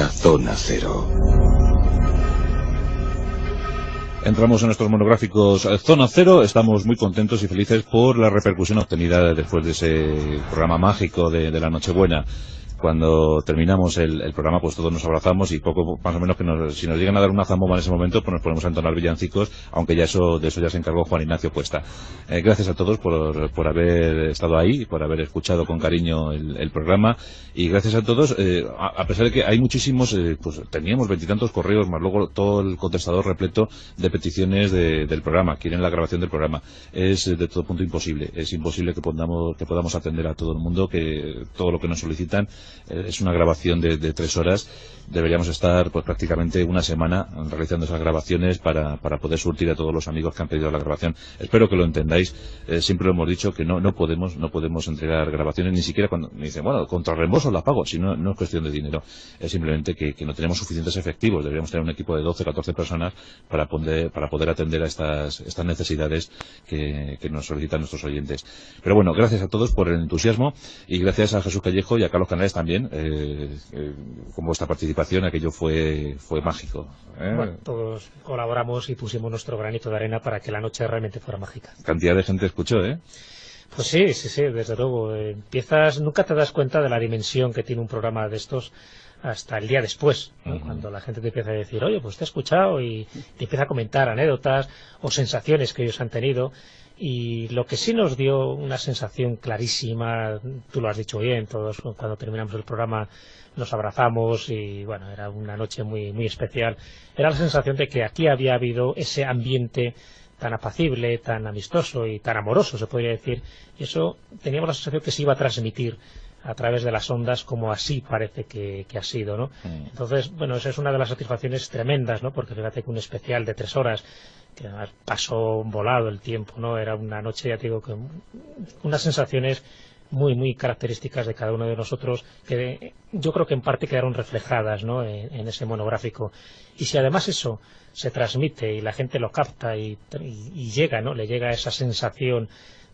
la Zona Cero. Entramos en nuestros monográficos Zona Cero. Estamos muy contentos y felices por la repercusión obtenida después de ese programa mágico de la Nochebuena. Cuando terminamos el programa, pues todos nos abrazamos y poco más o menos si nos llegan a dar una zambomba en ese momento, pues nos ponemos a entonar villancicos, aunque de eso ya se encargó Juan Ignacio Cuesta. Gracias a todos por haber estado ahí, por haber escuchado con cariño el programa, y gracias a todos, a pesar de que hay muchísimos, pues teníamos 20 y tantos correos, más luego todo el contestador repleto de peticiones del programa, quieren la grabación del programa. Es de todo punto imposible, es imposible que podamos atender a todo el mundo, que todo lo que nos solicitan. Es una grabación de 3 horas. Deberíamos estar pues prácticamente una semana realizando esas grabaciones para poder surtir a todos los amigos que han pedido la grabación. Espero que lo entendáis. Siempre lo hemos dicho que no podemos entregar grabaciones, ni siquiera cuando me dicen, bueno, contra reembolso la pago, si no es cuestión de dinero. Es simplemente que no tenemos suficientes efectivos. Deberíamos tener un equipo de 12 o 14 personas para poder atender a estas necesidades que nos solicitan nuestros oyentes. Pero bueno, gracias a todos por el entusiasmo, y gracias a Jesús Callejo y a Carlos Canales también, con vuestra participación. Aquello fue mágico. Bueno, todos colaboramos y pusimos nuestro granito de arena para que la noche realmente fuera mágica. Cantidad de gente escuchó, ¿eh? Pues sí, desde luego. Nunca te das cuenta de la dimensión que tiene un programa de estos hasta el día después, ¿no? Cuando la gente te empieza a decir, oye, pues te he escuchado, y te empieza a comentar anécdotas o sensaciones que ellos han tenido. Y lo que sí nos dio una sensación clarísima, tú lo has dicho bien, todos cuando terminamos el programa nos abrazamos, y bueno, era una noche muy, muy especial. Era la sensación de que aquí había habido ese ambiente tan apacible, tan amistoso y tan amoroso, se podría decir, y eso teníamos la sensación que se iba a transmitir a través de las ondas, como así parece que ha sido, ¿no? Entonces, bueno, esa es una de las satisfacciones tremendas, ¿no? Porque fíjate que un especial de 3 horas, que además pasó volado el tiempo, ¿no? Era una noche, ya te digo, que unas sensaciones muy, muy características de cada uno de nosotros, que yo creo que en parte quedaron reflejadas, ¿no? en ese monográfico. Y si además eso se transmite y la gente lo capta y llega, ¿no? Le llega esa sensación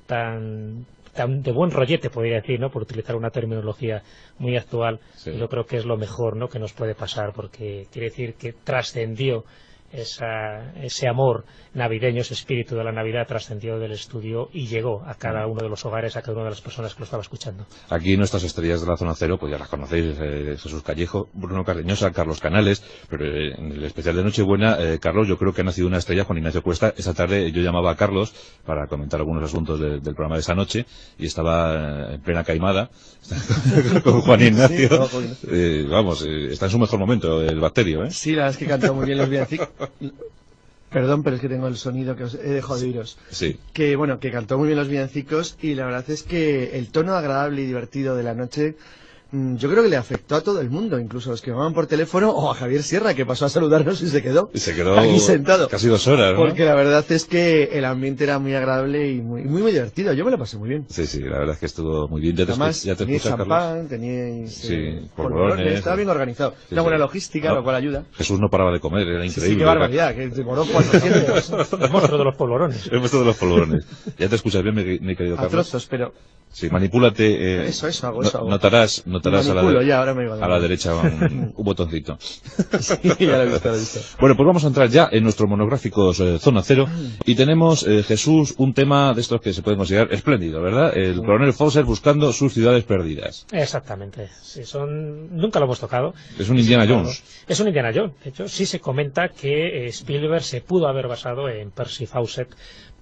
tan de buen rollete, podría decir, ¿no? Por utilizar una terminología muy actual, sí. Yo creo que es lo mejor, ¿no? Que nos puede pasar, porque quiere decir que trascendió ese amor navideño, ese espíritu de la Navidad trascendió del estudio y llegó a cada uno de los hogares, a cada una de las personas que lo estaba escuchando. Aquí nuestras estrellas de la Zona Cero, pues ya las conocéis, Jesús Callejo, Bruno Cardeñosa, Carlos Canales, pero en el especial de Nochebuena, Carlos, yo creo que ha nacido una estrella, Juan Ignacio Cuesta. Esa tarde yo llamaba a Carlos para comentar algunos asuntos del programa de esa noche, y estaba en plena caimada con Juan Ignacio. Sí, vamos, está en su mejor momento el bacterio, ¿eh? Sí, la verdad es que cantó muy bien los villancicos. Perdón, pero es que tengo el sonido que os he dejado de oíros. Sí. Que bueno, que cantó muy bien los villancicos, y la verdad es que el tono agradable y divertido de la noche, yo creo que le afectó a todo el mundo, incluso a los que llamaban por teléfono, o a Javier Sierra, que pasó a saludarnos y se quedó aquí sentado. Casi 2 horas, ¿no? Porque la verdad es que el ambiente era muy agradable y muy, muy, muy divertido. Yo me lo pasé muy bien. Sí, la verdad es que estuvo muy bien. Además, ya te teníais escuchas, champán, Carlos. teníais polvorones. Estaba bien organizado. Una buena logística, lo cual ayuda. Jesús no paraba de comer, era increíble. Sí, qué barbaridad, que demoró 400. El monstruo de los polvorones. El monstruo de los polvorones. Ya te escuchas bien, mi querido Carlos. A trozos, pero... Sí, manipúlate. Eso hago. Notarás ahora me a la derecha un botoncito. Sí, ya lo he visto. Bueno, pues vamos a entrar ya en nuestros monográficos Zona Cero, y tenemos, Jesús, un tema de estos que se puede considerar espléndido, ¿verdad? El coronel Fawcett buscando sus ciudades perdidas. Exactamente. Sí, nunca lo hemos tocado. Es un Indiana Jones. Es un Indiana Jones. De hecho, sí se comenta que Spielberg se pudo haber basado en Percy Fawcett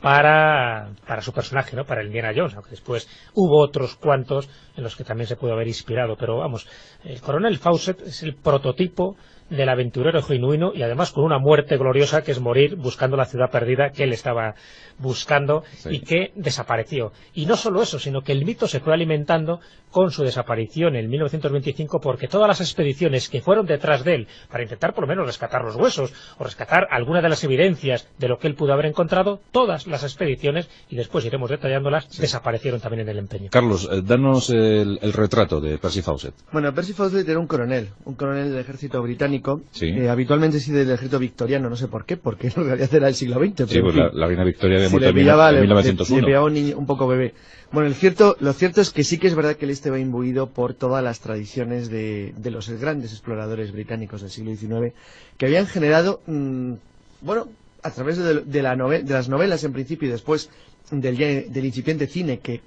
para su personaje, ¿no? Para el Indiana Jones, aunque después hubo otros cuantos en los que también se pudo haber inspirado, pero vamos, el coronel Fawcett es el prototipo del aventurero genuino, y además con una muerte gloriosa, que es morir buscando la ciudad perdida que él estaba buscando, sí. Y que desapareció. Y no solo eso, sino que el mito se fue alimentando con su desaparición en 1925, porque todas las expediciones que fueron detrás de él para intentar por lo menos rescatar los huesos o rescatar alguna de las evidencias de lo que él pudo haber encontrado, todas las expediciones, y después iremos detallándolas, sí. Desaparecieron también en el empeño. Carlos, danos el retrato de Percy Fawcett. Bueno, Percy Fawcett era un coronel del ejército británico, británico, Sí. habitualmente sí del ejército victoriano, no sé por qué, porque en realidad era el siglo XX. Pero Sí, pues en fin, la reina Victoria había si muerto le pillaba, en le 1901. pillaba un niño un poco bebé. Bueno, lo cierto es que sí que es verdad que él estaba imbuido por todas las tradiciones de los grandes exploradores británicos del siglo XIX, que habían generado, bueno, a través de las novelas en principio y después del incipiente cine que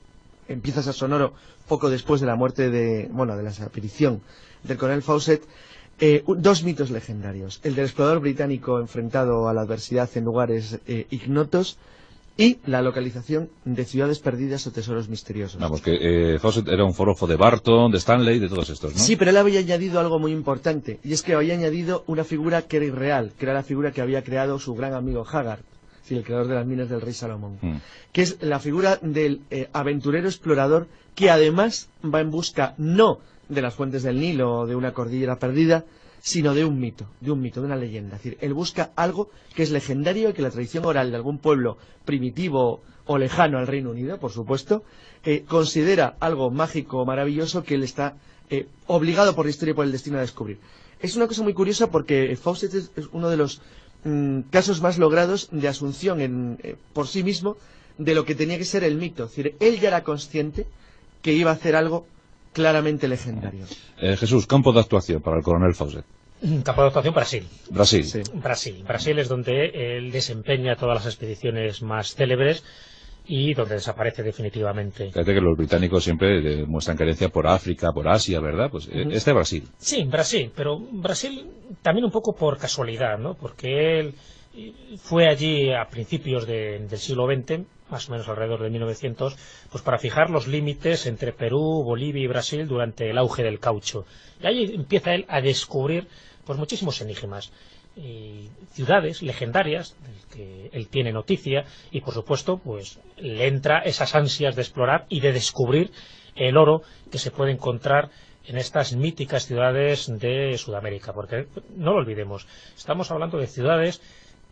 empieza a ser sonoro poco después de la muerte de la desaparición del coronel Fawcett, dos mitos legendarios: el del explorador británico enfrentado a la adversidad en lugares ignotos, y la localización de ciudades perdidas o tesoros misteriosos. Vamos, que Fawcett era un forofo de Barton, de Stanley, de todos estos, ¿no? Sí, pero él había añadido algo muy importante, y es que había añadido una figura que era irreal, que era la figura que había creado su gran amigo Haggard, el creador de las minas del rey Salomón, que es la figura del aventurero explorador que además va en busca no de las fuentes del Nilo o de una cordillera perdida, sino de un mito, de una leyenda. Es decir, él busca algo que es legendario y que la tradición oral de algún pueblo primitivo o lejano al Reino Unido, por supuesto, considera algo mágico o maravilloso que él está obligado por la historia y por el destino a descubrir. Es una cosa muy curiosa porque Fawcett es uno de los casos más logrados de asunción por sí mismo de lo que tenía que ser el mito. Es decir, él ya era consciente que iba a hacer algo claramente legendario. Jesús, campo de actuación para el coronel Fawcett. Campo de actuación, Brasil. Brasil. Sí. Brasil es donde él desempeña todas las expediciones más célebres y donde desaparece definitivamente. Fíjate que los británicos siempre muestran querencia por África, por Asia, ¿verdad? Pues este Brasil. Sí, Brasil, pero Brasil también un poco por casualidad, ¿no? Porque él fue allí a principios del siglo XX, más o menos alrededor de 1900, pues para fijar los límites entre Perú, Bolivia y Brasil durante el auge del caucho. Y ahí empieza él a descubrir pues muchísimos enigmas. Ciudades legendarias del que él tiene noticia y por supuesto pues le entra esas ansias de explorar y de descubrir el oro que se puede encontrar en estas míticas ciudades de Sudamérica, porque no lo olvidemos, estamos hablando de ciudades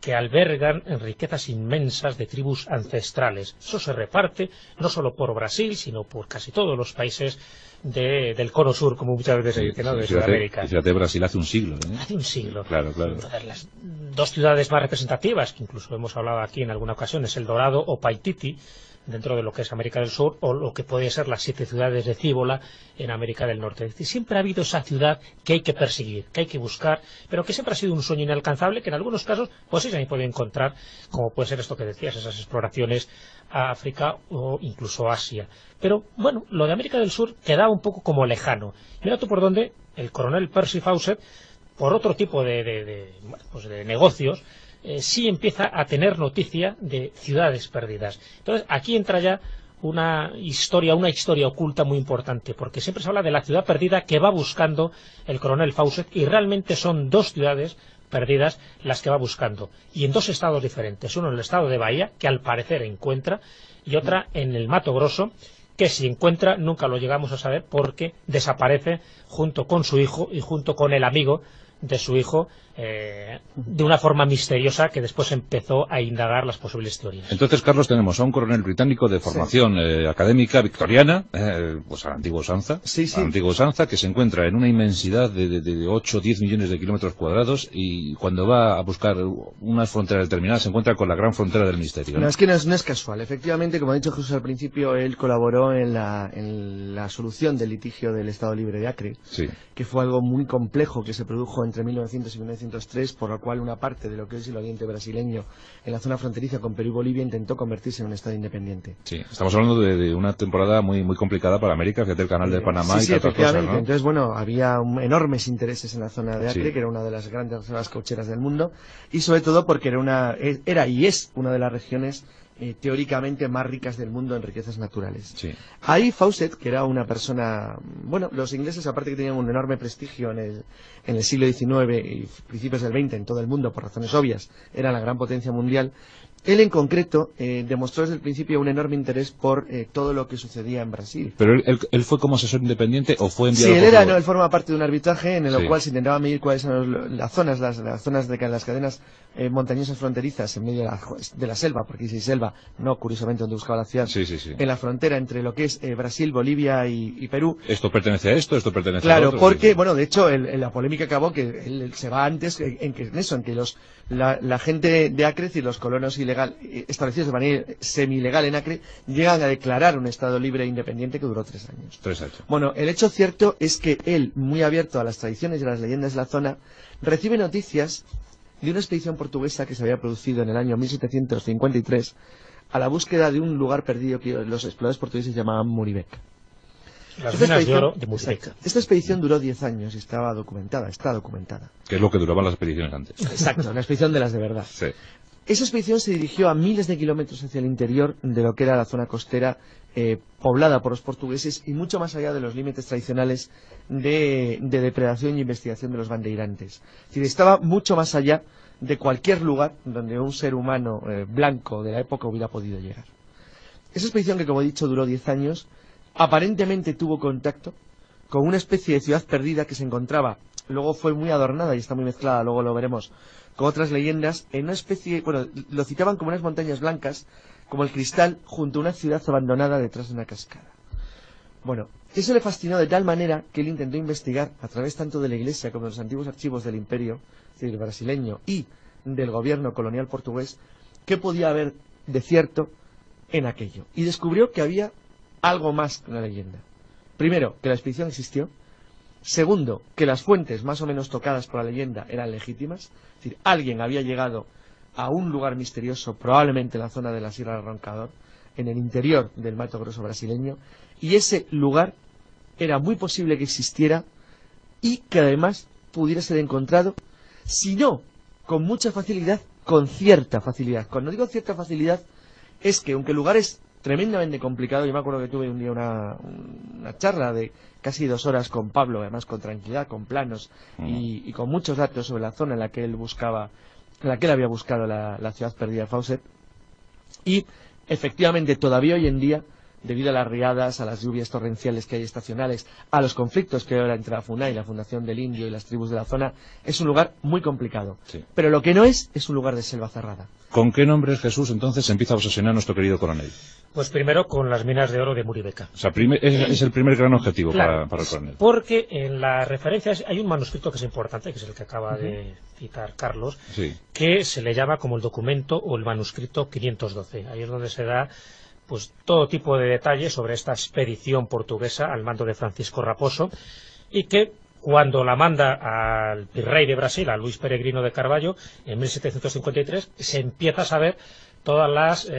que albergan riquezas inmensas de tribus ancestrales. Eso se reparte no solo por Brasil, sino por casi todos los países del cono sur, como muchas veces se dice, ¿no? De Sudamérica. Fíjate, Brasil hace un siglo, ¿eh? Hace un siglo. Claro, claro. Entonces, las dos ciudades más representativas, que incluso hemos hablado aquí en alguna ocasión, es El Dorado o Paititi, dentro de lo que es América del Sur, o lo que puede ser las 7 ciudades de Cíbola en América del Norte. Es decir, siempre ha habido esa ciudad que hay que perseguir, que hay que buscar, pero que siempre ha sido un sueño inalcanzable, que en algunos casos pues sí se puede encontrar, como puede ser esto que decías, esas exploraciones a África o incluso Asia. Pero bueno, lo de América del Sur quedaba un poco como lejano. Mira tú por dónde el coronel Percy Fawcett, por otro tipo de negocios, sí empieza a tener noticia de ciudades perdidas. Entonces aquí entra ya una historia oculta muy importante, porque siempre se habla de la ciudad perdida que va buscando el coronel Fawcett, y realmente son dos ciudades perdidas las que va buscando, y en dos estados diferentes. Uno en el estado de Bahía, que al parecer encuentra, y otra en el Mato Grosso, que si encuentra nunca lo llegamos a saber porque desaparece junto con su hijo y junto con el amigo de su hijo, de una forma misteriosa que después empezó a indagar las posibles teorías. Entonces, Carlos, tenemos a un coronel británico de formación académica victoriana, pues a la antigua usanza, a la antigua usanza, que se encuentra en una inmensidad de 8 o 10 millones de kilómetros cuadrados, y cuando va a buscar unas fronteras determinadas se encuentra con la gran frontera del misterio, ¿no? No, es que no es casual. Efectivamente, como ha dicho Jesús al principio, él colaboró en la solución del litigio del Estado Libre de Acre, que fue algo muy complejo que se produjo entre 1900 y 1903, por lo cual una parte de lo que es el oriente brasileño en la zona fronteriza con Perú y Bolivia intentó convertirse en un estado independiente. Sí, estamos hablando de una temporada muy muy complicada para América, fíjate el canal de Panamá y tantas cosas, ¿no? Entonces, bueno, había enormes intereses en la zona de Acre, que era una de las grandes zonas caucheras del mundo, y sobre todo porque era y es una de las regiones teóricamente más ricas del mundo en riquezas naturales. Ahí Fawcett, que era una persona, bueno, los ingleses, aparte que tenían un enorme prestigio en el siglo XIX y principios del XX en todo el mundo, por razones obvias, era la gran potencia mundial, Él en concreto demostró desde el principio un enorme interés por todo lo que sucedía en Brasil. ¿Pero él fue como asesor independiente o fue enviado? Sí, él forma parte de un arbitraje en el cual se intentaba medir cuáles son las zonas de las cadenas montañosas fronterizas en medio de la selva, porque si selva, no curiosamente donde buscaba la ciudad, en la frontera entre lo que es Brasil, Bolivia y Perú. ¿Esto pertenece a esto? ¿Esto pertenece a otro? Claro, porque, bueno, de hecho, la polémica acabó que él se va antes en que la gente de Acre, es decir, los colonos establecidos de manera semi-ilegal en Acre, llegan a declarar un estado libre e independiente que duró 3 años. 3 años. Bueno, el hecho cierto es que él, muy abierto a las tradiciones y a las leyendas de la zona, recibe noticias de una expedición portuguesa que se había producido en el año 1753 a la búsqueda de un lugar perdido que los exploradores portugueses llamaban Muribeca. Las minas de oro de Muribeca. Esta expedición duró 10 años y está documentada. Que es lo que duraban las expediciones antes. Exacto, una expedición de las de verdad. Sí. Esa expedición se dirigió a miles de kilómetros hacia el interior de lo que era la zona costera poblada por los portugueses y mucho más allá de los límites tradicionales de depredación y investigación de los bandeirantes. Es decir, estaba mucho más allá de cualquier lugar donde un ser humano blanco de la época hubiera podido llegar. Esa expedición, que como he dicho duró 10 años, aparentemente tuvo contacto con una especie de ciudad perdida que se encontraba, luego fue muy adornada y está muy mezclada, luego lo veremos, con otras leyendas, en una especie, bueno, lo citaban como unas montañas blancas, como el cristal, junto a una ciudad abandonada detrás de una cascada. Bueno, eso le fascinó de tal manera que él intentó investigar, a través tanto de la Iglesia como de los antiguos archivos del Imperio, es decir, brasileño, y del gobierno colonial portugués, qué podía haber de cierto en aquello. Y descubrió que había algo más que una leyenda. Primero, que la expedición existió. Segundo, que las fuentes más o menos tocadas por la leyenda eran legítimas. Es decir, alguien había llegado a un lugar misterioso, probablemente en la zona de la Sierra del Roncador, en el interior del Mato Grosso brasileño, y ese lugar era muy posible que existiera y que además pudiera ser encontrado, si no con mucha facilidad, con cierta facilidad. Cuando digo cierta facilidad, es que aunque el lugar es tremendamente complicado, yo me acuerdo que tuve un día una charla de casi 2 horas con Pablo, además con tranquilidad, con planos y con muchos datos sobre la zona en la que él buscaba, en la que él había buscado la ciudad perdida de Fawcett. Y efectivamente todavía hoy en día, debido a las riadas, a las lluvias torrenciales que hay estacionales, a los conflictos que hay entre la FUNAI, la Fundación del Indio y las tribus de la zona, es un lugar muy complicado. Sí. Pero lo que no es un lugar de selva cerrada. ¿Con qué nombre, Jesús, entonces empieza a obsesionar a nuestro querido coronel? Pues primero con las minas de oro de Muribeca. O sea, es el primer gran objetivo, claro, para el coronel. Porque en las referencias hay un manuscrito que es importante, que es el que acaba de citar Carlos, que se le llama como el documento o el manuscrito 512. Ahí es donde se da pues todo tipo de detalles sobre esta expedición portuguesa al mando de Francisco Raposo, y que cuando la manda al virrey de Brasil, a Luis Peregrino de Carvalho, en 1753, se empieza a saber todas las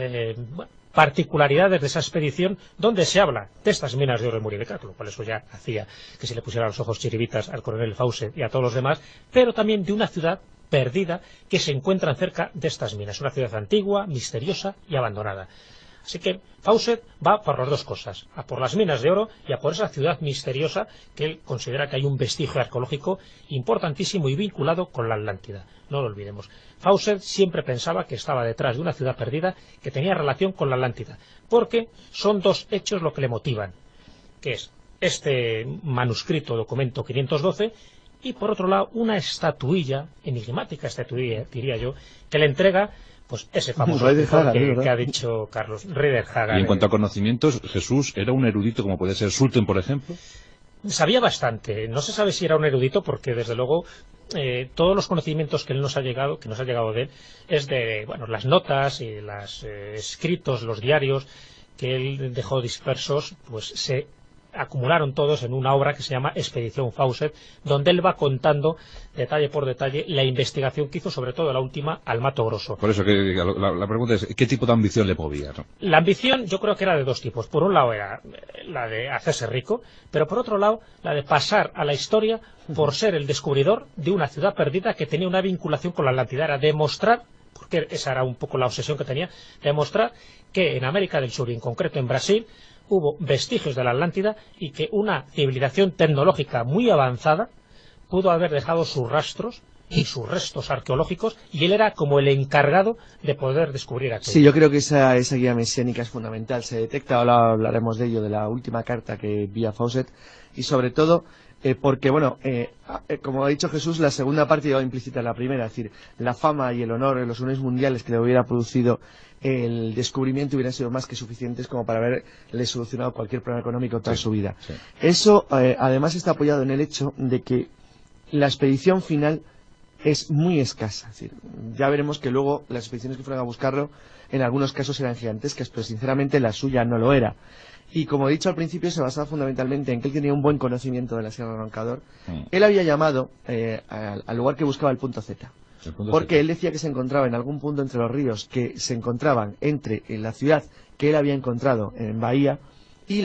particularidades de esa expedición, donde se habla de estas minas de oro de Muribeca, lo cual eso ya hacía que se le pusieran los ojos chiribitas al coronel Fawcett y a todos los demás, pero también de una ciudad perdida que se encuentra cerca de estas minas, una ciudad antigua, misteriosa y abandonada. Así que Fawcett va por las dos cosas, a por las minas de oro y a por esa ciudad misteriosa que él considera que hay un vestigio arqueológico importantísimo y vinculado con la Atlántida. No lo olvidemos. Fawcett siempre pensaba que estaba detrás de una ciudad perdida que tenía relación con la Atlántida, porque son 2 hechos lo que le motivan, que es este manuscrito, documento 512, y por otro lado una estatuilla, enigmática estatuilla, diría yo, que le entrega pues ese famoso que ha dicho Carlos, Rider Haggard. Y en cuanto a conocimientos, Jesús era un erudito como puede ser Sulten, por ejemplo. Sabía bastante, no se sabe si era un erudito porque desde luego todos los conocimientos que nos ha llegado de él es de las notas y los escritos, los diarios que él dejó dispersos, pues se acumularon todos en una obra que se llama Expedición Fawcett, donde él va contando detalle por detalle la investigación que hizo, sobre todo la última, al Mato Grosso. Por eso que la pregunta es, ¿qué tipo de ambición le movía, ¿no? La ambición yo creo que era de 2 tipos. Por un lado era la de hacerse rico, pero por otro lado la de pasar a la historia por ser el descubridor de una ciudad perdida que tenía una vinculación con la Atlántida. Era demostrar, porque esa era un poco la obsesión que tenía, demostrar que en América del Sur y en concreto en Brasil hubo vestigios de la Atlántida y que una civilización tecnológica muy avanzada pudo haber dejado sus rastros y sus restos arqueológicos, y él era como el encargado de poder descubrir aquello. Sí, yo creo que esa guía mesiánica es fundamental. Se detecta, ahora hablaremos de ello, de la última carta que envía Fawcett, y sobre todo porque, bueno, como ha dicho Jesús, la segunda parte lleva implícita en la primera, es decir, la fama y el honor, los honores mundiales que le hubiera producido el descubrimiento hubieran sido más que suficientes como para haberle solucionado cualquier problema económico toda su vida. Sí. Eso, además, está apoyado en el hecho de que la expedición final es muy escasa. Es decir, ya veremos que luego las expediciones que fueron a buscarlo en algunos casos eran gigantescas, pero sinceramente la suya no lo era. Y como he dicho al principio, se basaba fundamentalmente en que él tenía un buen conocimiento de la Sierra de Roncador. Él había llamado al lugar que buscaba el punto Z, porque él decía que se encontraba en algún punto entre los ríos que se encontraban entre la ciudad que él había encontrado en Bahía y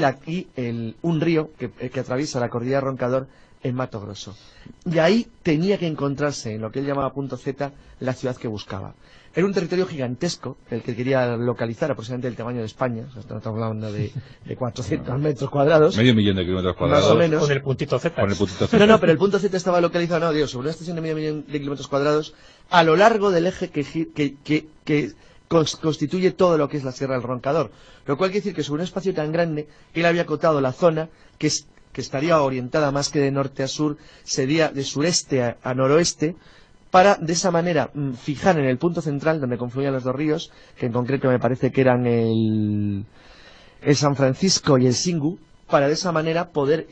un río que atraviesa la cordillera de Roncador en Mato Grosso. Y ahí tenía que encontrarse, en lo que él llamaba punto Z, la ciudad que buscaba. Era un territorio gigantesco, el que quería localizar, aproximadamente del tamaño de España. O sea, estamos hablando de 400 metros cuadrados. Medio millón de kilómetros cuadrados. Más o menos. Con el puntito Z. Con el puntito Z. No, pero el punto Z estaba localizado, no, digo, sobre una extensión de medio millón de kilómetros cuadrados, a lo largo del eje que constituye todo lo que es la Sierra del Roncador. Lo cual quiere decir que sobre un espacio tan grande, él había acotado la zona que estaría orientada más que de norte a sur, sería de sureste a noroeste, para de esa manera fijar en el punto central donde confluían los dos ríos, que en concreto me parece que eran el San Francisco y el Xingu, para de esa manera poder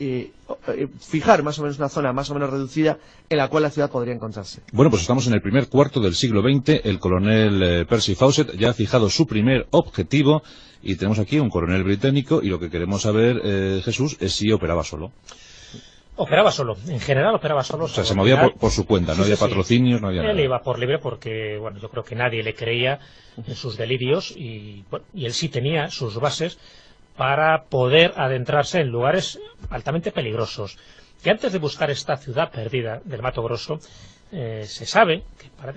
fijar más o menos una zona más o menos reducida en la cual la ciudad podría encontrarse. Bueno, pues estamos en el primer cuarto del siglo XX, el coronel Percy Fawcett ya ha fijado su primer objetivo y tenemos aquí un coronel británico y lo que queremos saber, Jesús, es si operaba solo. Operaba solo, en general operaba solo. O sea, se movía por su cuenta, no había patrocinios, no había nada. Él iba por libre porque, bueno, yo creo que nadie le creía en sus delirios y él sí tenía sus bases para poder adentrarse en lugares altamente peligrosos. Y antes de buscar esta ciudad perdida del Mato Grosso, se sabe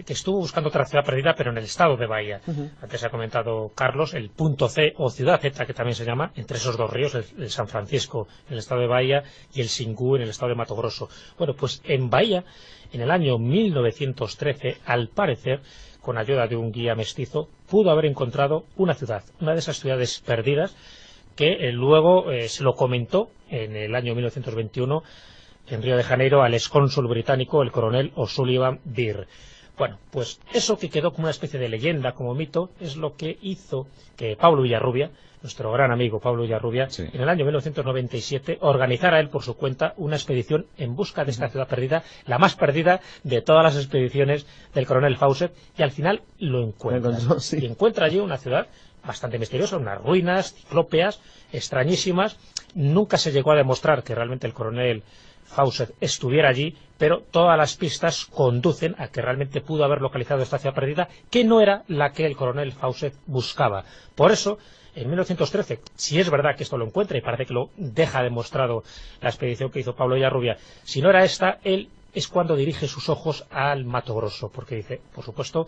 que estuvo buscando otra ciudad perdida, pero en el estado de Bahía. Antes ha comentado Carlos, el punto C o ciudad Z, que también se llama, entre esos dos ríos, el San Francisco en el estado de Bahía y el Xingu en el estado de Mato Grosso. Bueno, pues en Bahía, en el año 1913, al parecer, con ayuda de un guía mestizo, pudo haber encontrado una ciudad, una de esas ciudades perdidas, que luego se lo comentó en el año 1921 en Río de Janeiro al excónsul británico, el coronel O'Sullivan Birr. Bueno, pues eso que quedó como una especie de leyenda, como mito, es lo que hizo que Pablo Villarrubia, nuestro gran amigo Pablo Villarrubia, sí, en el año 1997 organizara él por su cuenta una expedición en busca de esta ciudad perdida, la más perdida de todas las expediciones del coronel Fawcett, y al final lo encuentra. Sí. Y encuentra allí una ciudad bastante misteriosa, unas ruinas ciclópeas, extrañísimas. Nunca se llegó a demostrar que realmente el coronel Fawcett estuviera allí, pero todas las pistas conducen a que realmente pudo haber localizado esta ciudad perdida, que no era la que el coronel Fawcett buscaba. Por eso, en 1913, si es verdad que esto lo encuentra, y parece que lo deja demostrado la expedición que hizo Pablo Villarrubia, si no era esta, él es cuando dirige sus ojos al Mato Grosso, porque dice, por supuesto,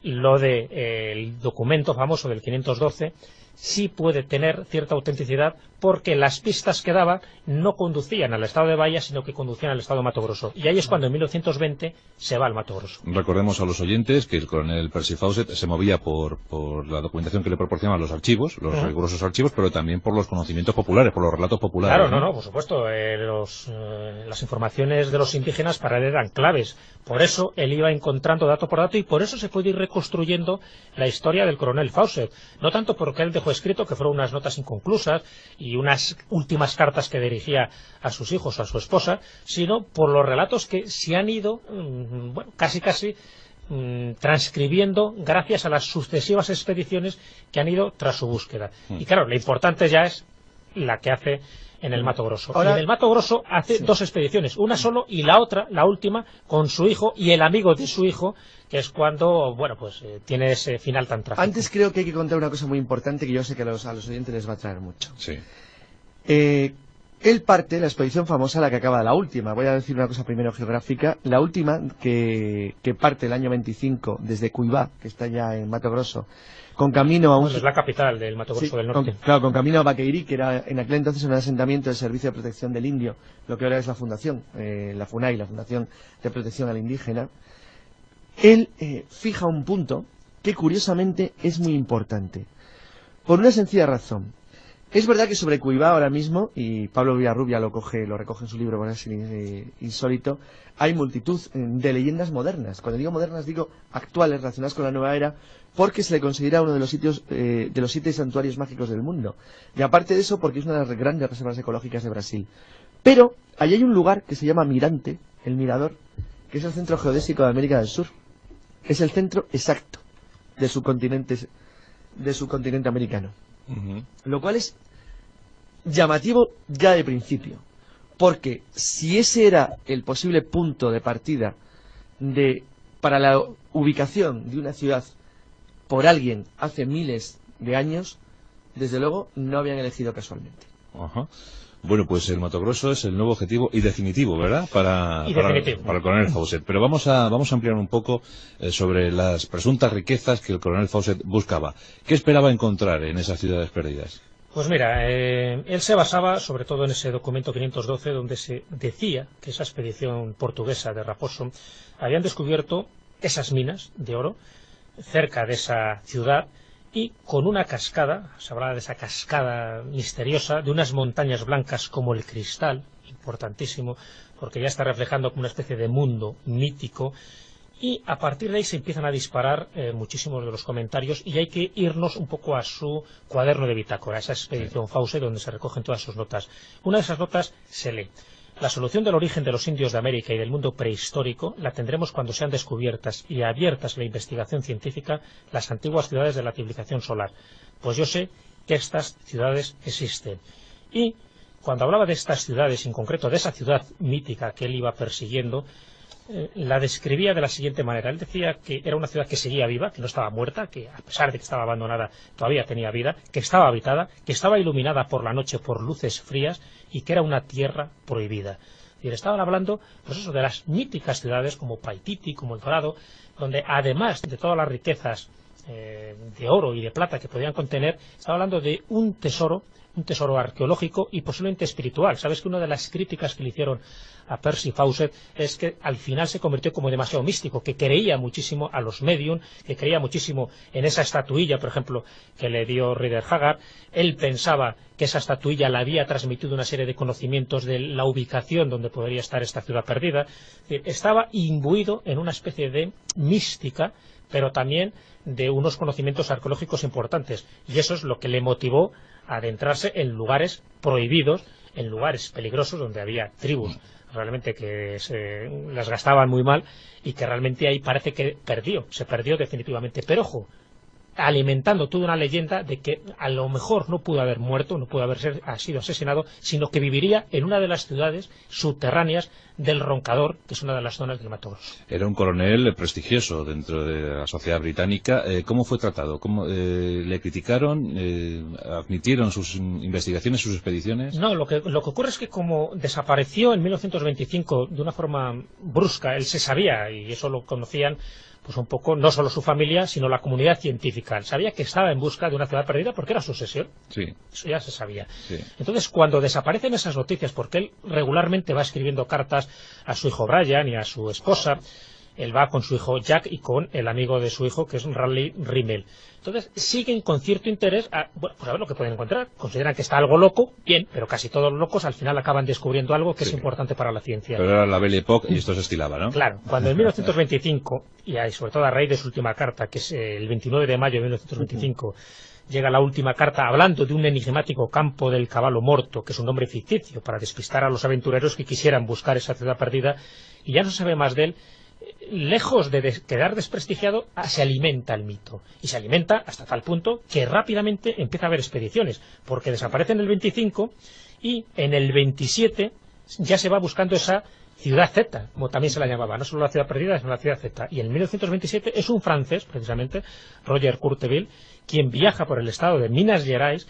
lo del documento famoso del 512 sí puede tener cierta autenticidad, porque las pistas que daba no conducían al estado de Bahía, sino que conducían al estado de Mato Grosso. Y ahí es cuando en 1920 se va al Mato Grosso. Recordemos a los oyentes que el coronel Percy Fawcett se movía por la documentación que le proporcionaban los archivos, los rigurosos archivos, pero también por los conocimientos populares, por los relatos populares. Claro, no, por supuesto. Las informaciones de los indígenas para él eran claves. Por eso él iba encontrando dato por dato, y por eso se puede ir reconstruyendo la historia del coronel Fawcett. No tanto porque él dejó escrito, que fueron unas notas inconclusas y unas últimas cartas que dirigía a sus hijos o a su esposa, sino por los relatos que se han ido, casi transcribiendo gracias a las sucesivas expediciones que han ido tras su búsqueda. Y claro, lo importante ya es la que hace en el Mato Grosso. Ahora, y en el Mato Grosso hace dos expediciones, una solo y la otra, la última, con su hijo y el amigo de su hijo, que es cuando, tiene ese final tan trágico. Antes creo que hay que contar una cosa muy importante que yo sé que a los oyentes les va a traer mucho. Sí. Él parte, la expedición famosa, la que acaba la última, voy a decir una cosa primero geográfica, la última que parte el año 25 desde Cuibá, que está ya en Mato Grosso, con camino a es la capital del Mato Grosso del Norte. Con camino a Baqueirí, que era en aquel entonces un asentamiento del Servicio de Protección del Indio, lo que ahora es la Fundación, la FUNAI, la Fundación de Protección al Indígena. él fija un punto que curiosamente es muy importante, por una sencilla razón. Es verdad que sobre Cuiabá ahora mismo, y Pablo Villarrubia lo recoge en su libro, bueno, es insólito, hay multitud de leyendas modernas. Cuando digo modernas digo actuales, relacionadas con la nueva era, porque se le considera uno de los sitios, de los 7 santuarios mágicos del mundo. Y aparte de eso, porque es una de las grandes reservas ecológicas de Brasil. Pero allí hay un lugar que se llama Mirante, el Mirador, que es el centro geodésico de América del Sur. Es el centro exacto de su continente americano. Lo cual es llamativo ya de principio, porque si ese era el posible punto de partida para la ubicación de una ciudad por alguien hace miles de años, desde luego no habían elegido casualmente. Ajá. Bueno, pues el Mato Grosso es el nuevo objetivo y definitivo, ¿verdad? Para el coronel Fawcett. Pero vamos a ampliar un poco sobre las presuntas riquezas que el coronel Fawcett buscaba. ¿Qué esperaba encontrar en esas ciudades perdidas? Pues mira, él se basaba sobre todo en ese documento 512 donde se decía que esa expedición portuguesa de Raposo habían descubierto esas minas de oro cerca de esa ciudad, y con una cascada, se hablaba de esa cascada misteriosa, de unas montañas blancas como el cristal, importantísimo, porque ya está reflejando como una especie de mundo mítico, y a partir de ahí se empiezan a disparar muchísimos de los comentarios, y hay que irnos un poco a su cuaderno de bitácora, esa expedición Fawcett, donde se recogen todas sus notas. Una de esas notas se lee: la solución del origen de los indios de América y del mundo prehistórico la tendremos cuando sean descubiertas y abiertas a la investigación científica las antiguas ciudades de la civilización solar. Pues yo sé que estas ciudades existen. Y cuando hablaba de estas ciudades, en concreto de esa ciudad mítica que él iba persiguiendo, la describía de la siguiente manera. Él decía que era una ciudad que seguía viva, que no estaba muerta, que a pesar de que estaba abandonada todavía tenía vida, que estaba habitada, que estaba iluminada por la noche por luces frías y que era una tierra prohibida. Y le estaban hablando, pues eso, de las míticas ciudades como Paititi, como El Dorado, donde además de todas las riquezas de oro y de plata que podían contener, estaba hablando de un tesoro arqueológico y posiblemente espiritual. Sabes que una de las críticas que le hicieron a Percy Fawcett es que al final se convirtió como demasiado místico, que creía muchísimo a los medium, que creía muchísimo en esa estatuilla, por ejemplo, que le dio Rider Haggard. Él pensaba que esa estatuilla le había transmitido una serie de conocimientos de la ubicación donde podría estar esta ciudad perdida. Es decir, estaba imbuido en una especie de mística, pero también de unos conocimientos arqueológicos importantes, y eso es lo que le motivó a adentrarse en lugares prohibidos, en lugares peligrosos donde había tribus realmente que las gastaban muy mal, y que realmente ahí parece que se perdió definitivamente. Pero ojo, alimentando toda una leyenda de que a lo mejor no pudo haber muerto, no pudo haber sido asesinado, sino que viviría en una de las ciudades subterráneas del Roncador, que es una de las zonas del Mato Grosso. Era un coronel prestigioso dentro de la sociedad británica. ¿Cómo fue tratado? ¿Le criticaron? ¿Admitieron sus investigaciones, sus expediciones? No, lo que ocurre es que como desapareció en 1925 de una forma brusca, él se sabía, y eso lo conocían pues un poco, no solo su familia, sino la comunidad científica. Él sabía que estaba en busca de una ciudad perdida porque era su obsesión. Sí. Eso ya se sabía. Sí. Entonces, cuando desaparecen esas noticias, porque él regularmente va escribiendo cartas a su hijo Brian y a su esposa, él va con su hijo Jack y con el amigo de su hijo, que es Raleigh Rimmel. Entonces siguen con cierto interés pues a ver lo que pueden encontrar. Consideran que está algo loco, bien, pero casi todos los locos al final acaban descubriendo algo que es importante para la ciencia. Pero era la Belle Époque y esto se estilaba, ¿no? Claro, cuando en 1925, y sobre todo a raíz de su última carta, que es el 29 de mayo de 1925, llega la última carta hablando de un enigmático campo del Caballo Morto, que es un nombre ficticio para despistar a los aventureros que quisieran buscar esa ciudad perdida, y ya no se sabe más de él. Lejos de quedar desprestigiado, se alimenta el mito, y se alimenta hasta tal punto que rápidamente empieza a haber expediciones, porque desaparece en el 25 y en el 27 ya se va buscando esa ciudad Z, como también se la llamaba, no solo la ciudad perdida, sino la ciudad Z. Y en 1927 es un francés, precisamente, Roger Courteville, quien viaja por el estado de Minas Gerais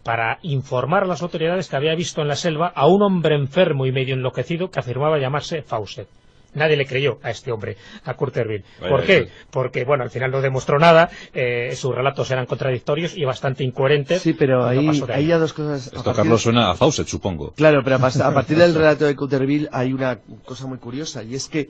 para informar a las autoridades que había visto en la selva a un hombre enfermo y medio enloquecido que afirmaba llamarse Fawcett. nadie le creyó a este hombre, a Kurt Ervin. ¿Por qué? Porque, bueno, al final no demostró nada, sus relatos eran contradictorios y bastante incoherentes. Sí, pero hay ya dos cosas. Esto, Carlos, suena a Fawcett, supongo. Claro, pero a partir del relato de Kurt Ervin hay una cosa muy curiosa, y es que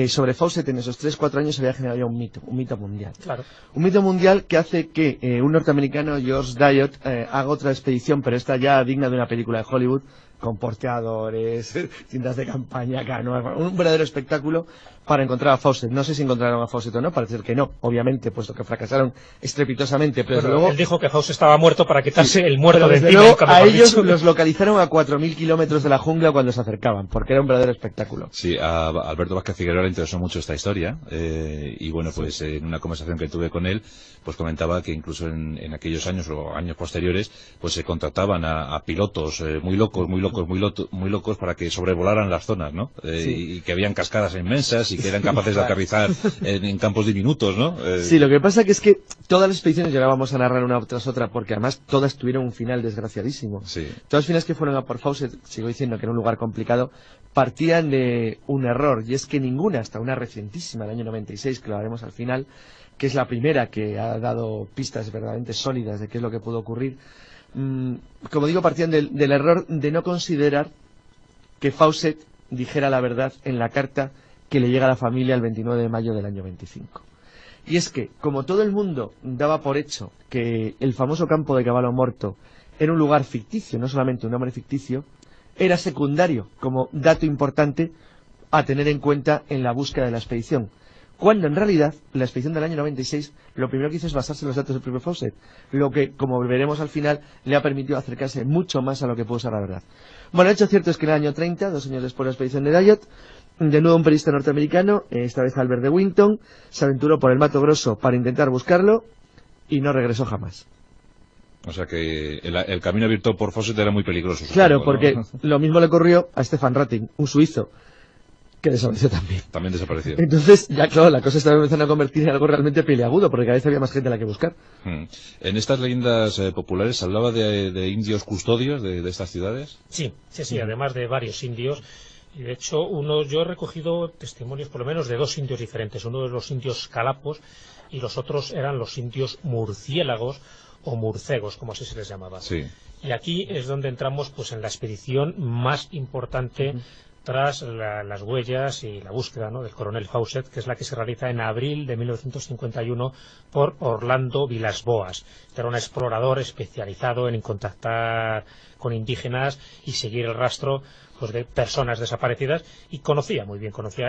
sobre Fawcett en esos 3-4 años se había generado ya un mito mundial. Claro. Un mito mundial que hace que un norteamericano, George Dyott, haga otra expedición, pero esta ya digna de una película de Hollywood, con porteadores, cintas de campaña, canoas, un verdadero espectáculo para encontrar a Fawcett. No sé si encontraron a Fawcett o no, parece ser que no, obviamente, puesto que fracasaron estrepitosamente, pero bueno, luego... Él dijo que Fawcett estaba muerto para quitarse el muerto de encima. Luego a ellos los localizaron a 4.000 kilómetros de la jungla cuando se acercaban, porque era un verdadero espectáculo. Sí, a Alberto Vázquez Figueroa le interesó mucho esta historia, y bueno, pues en una conversación que tuve con él, pues comentaba que incluso en aquellos años o años posteriores, pues se contrataban a pilotos muy locos para que sobrevolaran las zonas, ¿no? Y que habían cascadas inmensas y que eran capaces de aterrizar en campos diminutos, ¿no? Sí, lo que pasa que es que todas las expediciones, y ahora vamos a narrar una tras otra, porque además todas tuvieron un final desgraciadísimo. Sí. Todas las finales que fueron a por Fawcett, sigo diciendo que era un lugar complicado, partían de un error, y es que ninguna, hasta una recientísima, el año 96, que lo haremos al final, que es la primera que ha dado pistas verdaderamente sólidas de qué es lo que pudo ocurrir, como digo, partían del error de no considerar que Fawcett dijera la verdad en la carta que le llega a la familia el 29 de mayo del año 25. Y es que, como todo el mundo daba por hecho que el famoso campo de Cavallo Morto era un lugar ficticio, no solamente un nombre ficticio, era secundario como dato importante a tener en cuenta en la búsqueda de la expedición. Cuando en realidad la expedición del año 96 lo primero que hizo es basarse en los datos del propio Fawcett, lo que, como veremos al final, le ha permitido acercarse mucho más a lo que pudo ser la verdad. Bueno, el hecho cierto es que en el año 30, 2 años después de la expedición de Dyott, de nuevo un periodista norteamericano, esta vez Albert de Winton, se aventuró por el Mato Grosso para intentar buscarlo y no regresó jamás. O sea que el camino abierto por Fawcett era muy peligroso. Claro, supongo, porque ¿no? lo mismo le ocurrió a Stefan Ratting, un suizo, que desapareció también. También desapareció. Entonces, ya claro, la cosa estaba empezando a convertir en algo realmente peliagudo, porque cada vez había más gente a la que buscar. En estas leyendas populares, ¿se hablaba de indios custodios de estas ciudades? Sí, además de varios indios. Y de hecho, yo he recogido testimonios por lo menos de 2 indios diferentes. Uno de los indios calapos y los otros eran los indios murciélagos o murcegos, como así se les llamaba. Sí. Y aquí es donde entramos pues en la expedición más importante tras las huellas y la búsqueda, ¿no?, del coronel Fawcett, que es la que se realiza en abril de 1951 por Orlando Vilas-Boas. Era un explorador especializado en contactar con indígenas y seguir el rastro pues de personas desaparecidas, y conocía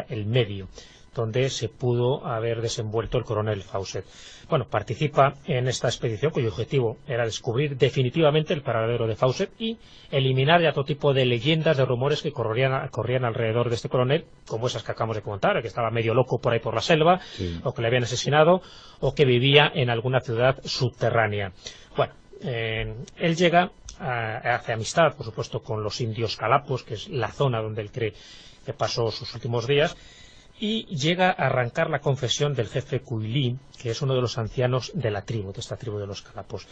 el medio donde se pudo haber desenvuelto el coronel Fawcett. Bueno, participa en esta expedición cuyo objetivo era descubrir definitivamente el paradero de Fawcett y eliminar ya todo tipo de leyendas, de rumores que corrían alrededor de este coronel, como esas que acabamos de contar, que estaba medio loco por ahí por la selva, sí, o que le habían asesinado, o que vivía en alguna ciudad subterránea. Bueno, él llega, hace amistad, por supuesto, con los indios calapos, que es la zona donde él cree que pasó sus últimos días, y llega a arrancar la confesión del jefe Cuilí, que es uno de los ancianos de esta tribu de los calapos.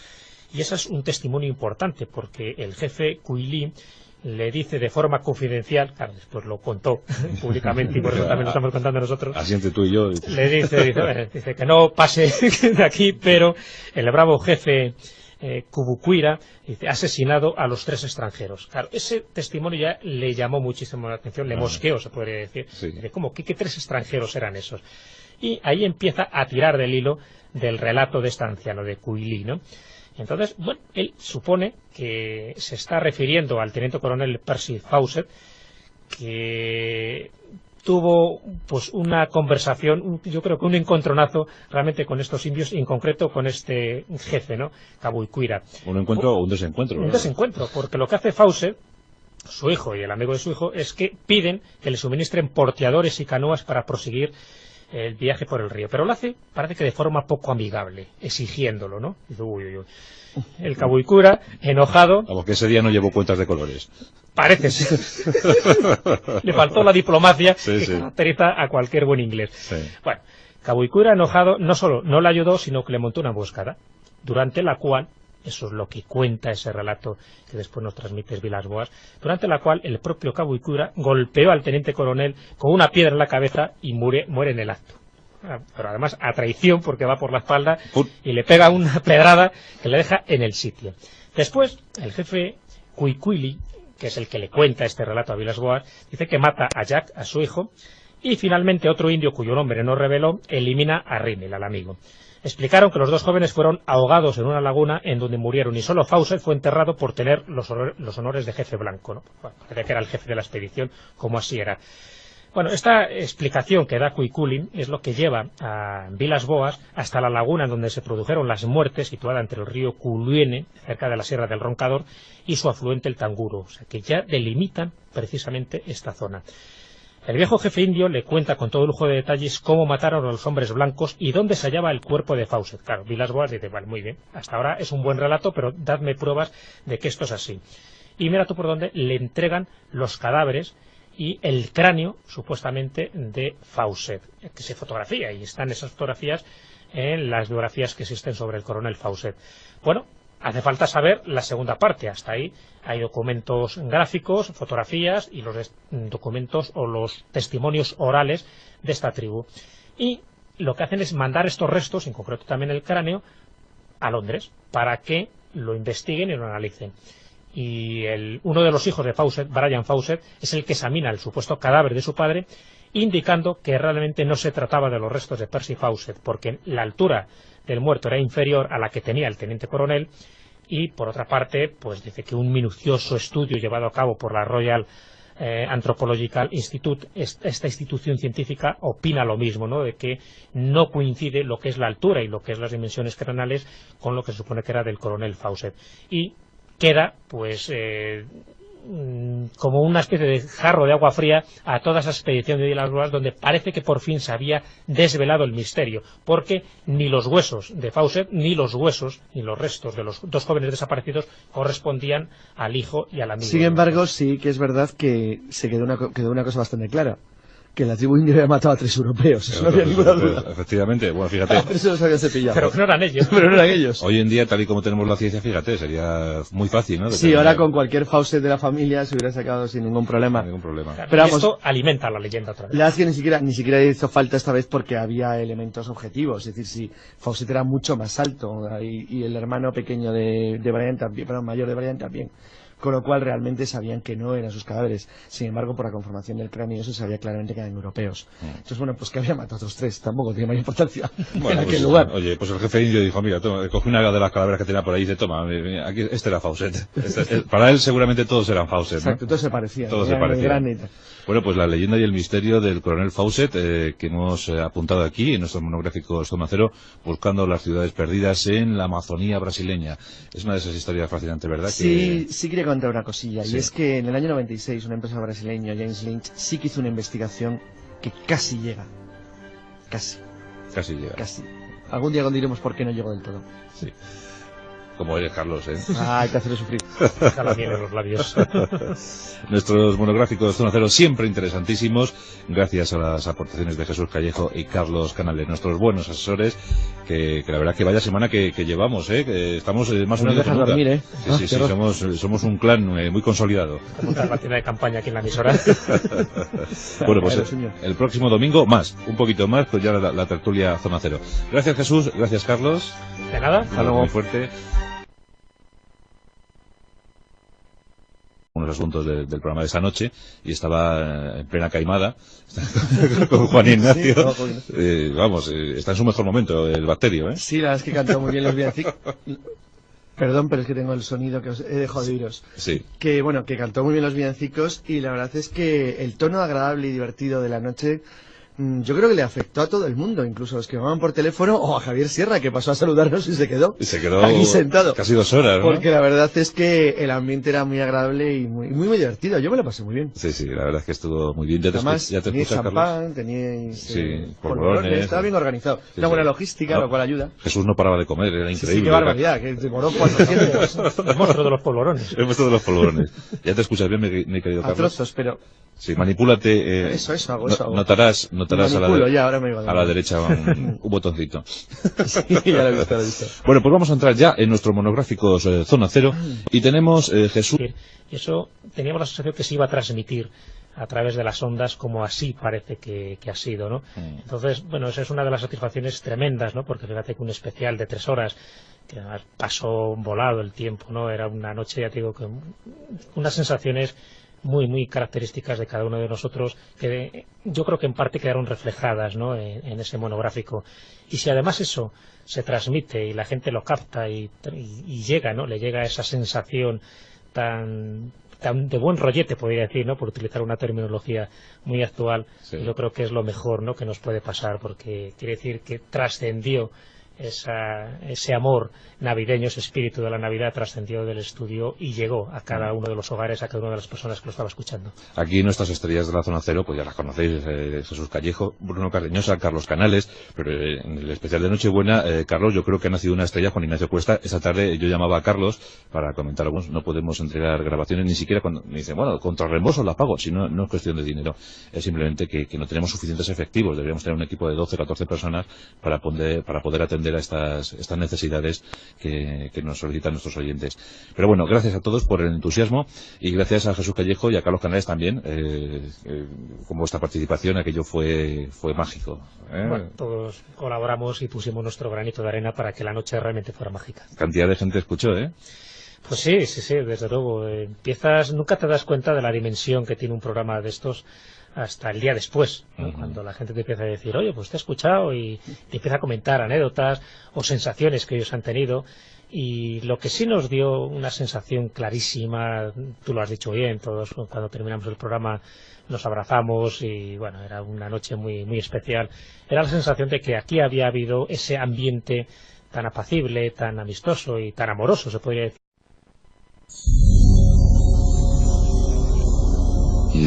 Y ese es un testimonio importante, porque el jefe Cuilí le dice de forma confidencial, claro, después lo contó públicamente y por eso también lo estamos contando nosotros. Así entre tú y yo. Le dice que no pase de aquí, pero el bravo jefe Cubucuira ha asesinado a los 3 extranjeros. Claro, ese testimonio ya le llamó muchísimo la atención, le mosqueó, se podría decir. Sí. ¿Cómo? ¿Qué 3 extranjeros eran esos? Y ahí empieza a tirar del hilo del relato de este anciano, de Cuilí, ¿no? Entonces, bueno, él supone que se está refiriendo al teniente coronel Percy Fawcett, que tuvo pues una conversación, yo creo que un encontronazo realmente con estos indios, y en concreto con este jefe, ¿no?, Cabuicuira. ¿Un encuentro o un desencuentro? Un desencuentro, porque lo que hace Fawcett, su hijo y el amigo de su hijo, es que piden que le suministren porteadores y canoas para proseguir el viaje por el río, pero lo hace, parece que de forma poco amigable, exigiéndolo, ¿no? Dice, uy. El Cabuicuira, enojado... Como que ese día no llevó cuentas de colores. Parece ser. Le faltó la diplomacia, sí, que sí, caracteriza a cualquier buen inglés. Sí. Bueno, Cabuicuira, enojado, no solo no le ayudó, sino que le montó una emboscada, durante la cual eso es lo que cuenta ese relato que después nos transmite Vilas-Boas, durante la cual el propio Cabo Icura golpeó al teniente coronel con una piedra en la cabeza y muere en el acto. Pero además a traición, porque va por la espalda y le pega una pedrada que le deja en el sitio. Después, el jefe Cuicuili, que es el que le cuenta este relato a Vilas-Boas, dice que mata a Jack, a su hijo, y finalmente otro indio cuyo nombre no reveló elimina a Rímel, al amigo. Explicaron que los dos jóvenes fueron ahogados en una laguna en donde murieron, y solo Fawcett fue enterrado por tener los honores de jefe blanco, ¿no? Bueno, parece que era el jefe de la expedición, como así era. Bueno, esta explicación que da Cuiculin es lo que lleva a Vilas-Boas hasta la laguna en donde se produjeron las muertes, situada entre el río Culuene, cerca de la Sierra del Roncador, y su afluente el Tanguro, o sea que ya delimitan precisamente esta zona. El viejo jefe indio le cuenta con todo lujo de detalles cómo mataron a los hombres blancos y dónde se hallaba el cuerpo de Fawcett. Claro, Vilas-Boas dice, vale, muy bien, hasta ahora es un buen relato, pero dadme pruebas de que esto es así. Y mira tú por dónde le entregan los cadáveres y el cráneo, supuestamente, de Fawcett, que se fotografía, y están esas fotografías en las biografías que existen sobre el coronel Fawcett. Bueno, hace falta saber la segunda parte. Hasta ahí hay documentos gráficos, fotografías y los documentos o los testimonios orales de esta tribu. Y lo que hacen es mandar estos restos, en concreto también el cráneo, a Londres, para que lo investiguen y lo analicen. Y uno de los hijos de Fawcett, Brian Fawcett, es el que examina el supuesto cadáver de su padre, indicando que realmente no se trataba de los restos de Percy Fawcett, porque la altura del muerto era inferior a la que tenía el teniente coronel, y por otra parte, pues dice que un minucioso estudio llevado a cabo por la Royal Anthropological Institute, esta institución científica, opina lo mismo, ¿no?, de que no coincide lo que es la altura y lo que es las dimensiones craneales con lo que se supone que era del coronel Fawcett. Y queda, pues, como una especie de jarro de agua fría a toda esa expedición de Vilas-Boas, donde parece que por fin se había desvelado el misterio, porque ni los huesos de Fawcett, ni los restos de los dos jóvenes desaparecidos correspondían al hijo y al amigo. Sin embargo, sí que es verdad que se quedó una cosa bastante clara, que la tribu india había matado a 3 europeos, eso no había ninguna duda. Efectivamente, bueno, fíjate. Eso los había cepillado. Pero que no eran ellos. Pero no eran ellos. Hoy en día, tal y como tenemos la ciencia, fíjate, sería muy fácil, ¿no? Sí, ahora con cualquier Fawcett de la familia se hubiera sacado sin ningún problema. Pero vamos, esto alimenta la leyenda otra vez. La verdad es que ni siquiera hizo falta esta vez porque había elementos objetivos, es decir, si Fawcett era mucho más alto y el hermano pequeño de Brian también, perdón, mayor de Brian también. Con lo cual realmente sabían que no eran sus cadáveres. Sin embargo, por la conformación del cráneo eso sabía claramente que eran europeos. Entonces, bueno, pues que había matado a otros 3, tampoco tiene mayor importancia en aquel lugar. Oye, pues el jefe indio dijo, mira, toma, cogí una de las calaveras que tenía por ahí y dice, toma, aquí, este era Fawcett. Para él seguramente todos eran Fawcett, ¿no? Exacto, todos se parecían. Todos se parecían. Bueno, pues la leyenda y el misterio del coronel Fawcett, que hemos apuntado aquí en nuestros monográficos Zona Cero, buscando las ciudades perdidas en la Amazonía brasileña. Es una de esas historias fascinantes, ¿verdad? Sí, sí quería contar una cosilla, sí. Y es que en el año 96 una empresa brasileña, James Lynch, sí que hizo una investigación que casi llega. Casi llega. Casi. Algún día diremos por qué no llegó del todo. Sí. Como eres, Carlos, ¿eh? Ah, hay que hacerlo sufrir. Deja la miel en los labios. Nuestros monográficos Zona Cero siempre interesantísimos, gracias a las aportaciones de Jesús Callejo y Carlos Canales, nuestros buenos asesores, que la verdad que vaya semana que llevamos, que estamos más unidos que nunca. Dormir, ¿eh? Sí, somos un clan muy consolidado. Montar la tienda de campaña aquí en la emisora. Bueno, pues el próximo domingo un poquito más, pues ya la tertulia Zona Cero. Gracias, Jesús, gracias, Carlos. De nada. Hasta luego. Muy fuerte. Unos asuntos del programa de esa noche y estaba en plena caimada con Juan Ignacio. Está en su mejor momento el bacterio, ¿eh? Sí, la verdad es que cantó muy bien los villancicos. Perdón, pero es que tengo el sonido que os he dejado de oíros. Sí. Que cantó muy bien los villancicos y la verdad es que el tono agradable y divertido de la noche, yo creo que le afectó a todo el mundo, incluso a los que llamaban por teléfono, o a Javier Sierra, que pasó a saludarnos y se quedó aquí sentado. Casi 2 horas, ¿no? Porque la verdad es que el ambiente era muy agradable y muy divertido. Yo me lo pasé muy bien. Sí, la verdad es que estuvo muy bien. Además, ya te teníais escuchas, champán, Carlos. teníais polvorones, estaba bien organizado. Sí, una buena logística, lo cual ayuda. Jesús no paraba de comer, era increíble. Sí, qué barbaridad, que demoró 400. El monstruo de los polvorones. El monstruo de los polvorones. Ya te escuchas bien, mi querido Carlos. A trozos, pero Sí, manipúlate. Eso hago. Notarás a la derecha un botoncito. Sí, ya lo he visto. Bueno, pues vamos a entrar ya en nuestro monográfico Zona Cero y tenemos Jesús. Y eso teníamos la sensación que se iba a transmitir a través de las ondas, como así parece que ha sido, ¿no? Entonces, bueno, esa es una de las satisfacciones tremendas, ¿no? Porque fíjate que un especial de 3 horas, que además pasó volado el tiempo, ¿no? Era una noche, ya te digo, que unas sensaciones muy características de cada uno de nosotros, que yo creo que en parte quedaron reflejadas, ¿no? en ese monográfico. Y si además eso se transmite y la gente lo capta y llega, ¿no? Le llega esa sensación tan de buen rollete, podría decir, ¿no? Por utilizar una terminología muy actual, sí. Yo creo que es lo mejor, ¿no? Que nos puede pasar, porque quiere decir que trascendió ese amor navideño, ese espíritu de la Navidad trascendió del estudio y llegó a cada uno de los hogares, a cada una de las personas que lo estaba escuchando. Aquí nuestras estrellas de la Zona Cero, pues ya las conocéis, Jesús Callejo, Bruno Cardeñosa, Carlos Canales, pero en el especial de Nochebuena, Carlos, yo creo que ha nacido una estrella, Juan Ignacio Cuesta. Esa tarde yo llamaba a Carlos para comentar algo, no podemos entregar grabaciones, ni siquiera cuando me dicen, bueno, contra reembolso las pago, si no, no es cuestión de dinero, es simplemente que no tenemos suficientes efectivos, deberíamos tener un equipo de 12 o 14 personas para poder atender a estas necesidades que nos solicitan nuestros oyentes. Pero bueno, gracias a todos por el entusiasmo y gracias a Jesús Callejo y a Carlos Canales también, con vuestra participación, aquello fue mágico. Bueno, todos colaboramos y pusimos nuestro granito de arena para que la noche realmente fuera mágica. Cantidad de gente escuchó, ¿eh? Pues sí, desde luego. Nunca te das cuenta de la dimensión que tiene un programa de estos hasta el día después, ¿no? Cuando la gente te empieza a decir, oye, pues te he escuchado, y te empieza a comentar anécdotas o sensaciones que ellos han tenido. Y lo que sí nos dio una sensación clarísima, tú lo has dicho bien, todos cuando terminamos el programa nos abrazamos y bueno, era una noche muy especial. Era la sensación de que aquí había habido ese ambiente tan apacible, tan amistoso y tan amoroso, se podría decir.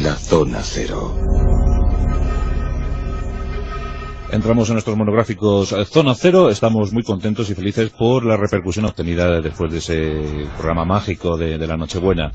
La Zona Cero. Entramos en nuestros monográficos Zona Cero. Estamos muy contentos y felices por la repercusión obtenida después de ese programa mágico de la Nochebuena.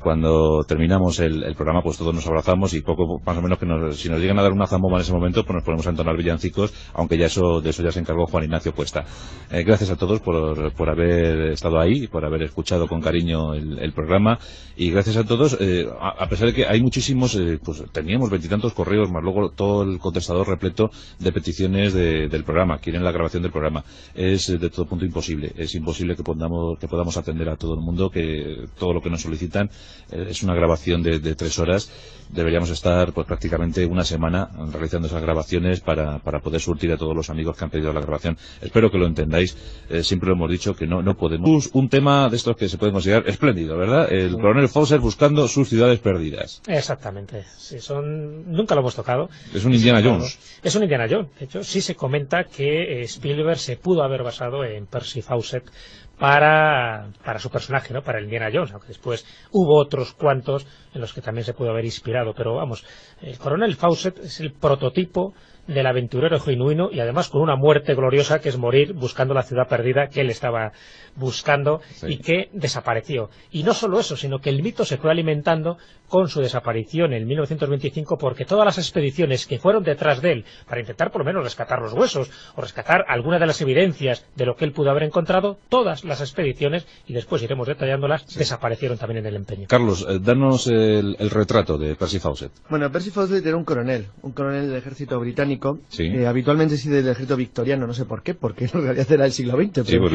Cuando terminamos el programa, pues todos nos abrazamos y poco más o menos si nos llegan a dar una zambomba en ese momento, pues nos ponemos a entonar villancicos, aunque de eso ya se encargó Juan Ignacio Cuesta. Gracias a todos por haber estado ahí, por haber escuchado con cariño el programa, y gracias a todos, a pesar de que hay muchísimos, pues teníamos 20 y tantos correos, más luego todo el contestador repleto de peticiones del programa, quieren la grabación del programa. Es de todo punto imposible, es imposible que podamos atender a todo el mundo, que todo lo que nos solicitan. Es una grabación de 3 horas. Deberíamos estar pues prácticamente una semana realizando esas grabaciones para poder surtir a todos los amigos que han pedido la grabación. Espero que lo entendáis. Siempre lo hemos dicho que no podemos. Un tema de estos que se puede considerar espléndido, ¿verdad? El coronel Fawcett buscando sus ciudades perdidas. Exactamente. Sí, nunca lo hemos tocado. Es un Indiana Jones. Es un Indiana Jones. De hecho, sí se comenta que Spielberg se pudo haber basado en Percy Fawcett para su personaje, ¿no? Para el Indiana Jones, aunque después hubo otros cuantos en los que también se pudo haber inspirado, pero vamos, el coronel Fawcett es el prototipo del aventurero genuino y además con una muerte gloriosa, que es morir buscando la ciudad perdida que él estaba buscando, sí. Y que desapareció. Y no solo eso, sino que el mito se fue alimentando con su desaparición en 1925, porque todas las expediciones que fueron detrás de él para intentar por lo menos rescatar los huesos o rescatar alguna de las evidencias de lo que él pudo haber encontrado, todas las expediciones, y después iremos detallándolas, sí. Desaparecieron también en el empeño. Carlos, danos el retrato de Percy Fawcett. Bueno, Percy Fawcett era un coronel del ejército británico, sí. Habitualmente sí del ejército victoriano, no sé por qué, porque en realidad era del siglo XX. Sí, pues